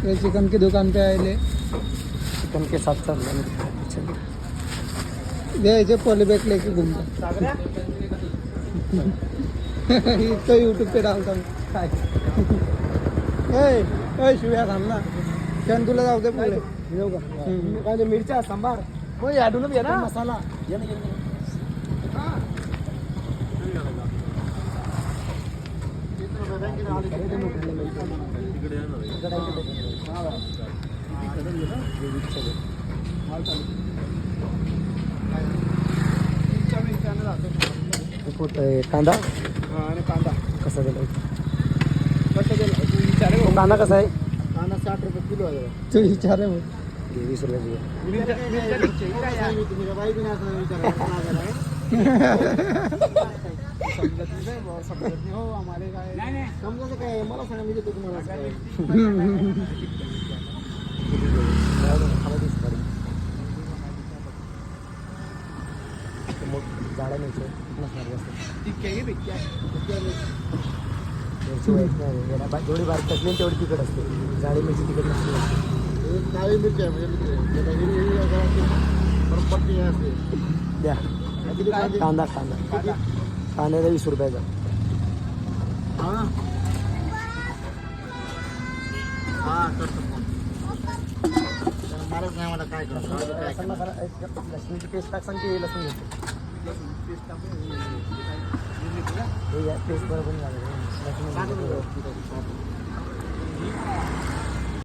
ये चिकन की दुकान पे आए चिकन के साथ चल रहा ये ऐसे पॉलीबैग लेके घूमता इसको यूट्यूब पे डालता हूँ शिव्या थांब ना क्षण तुला जाऊ दे पुढे येऊ का मिरच्या सांबार मग याडून घे ना मसाला कांदा आणि कांदा कसा दिला कसं विचार कांदा कसा आहे कांदा 60 रुपये किलो आहे तू विचार 20 समजत नाही हो आम्हाला काय समजायचं काय मला सांगितलं तुम्हाला जाडा मिरची जेवढी बारीक टाकली तेवढी तिखट असते जाडी मिरची तिखट नसते काळी मिरची आहे द्या कांदा कांदा कांद्याचा 20 रुपयाचा मला काय लसणीची पेस्ट टाक सांग की लसूण घेतो पेस्ट बरोबर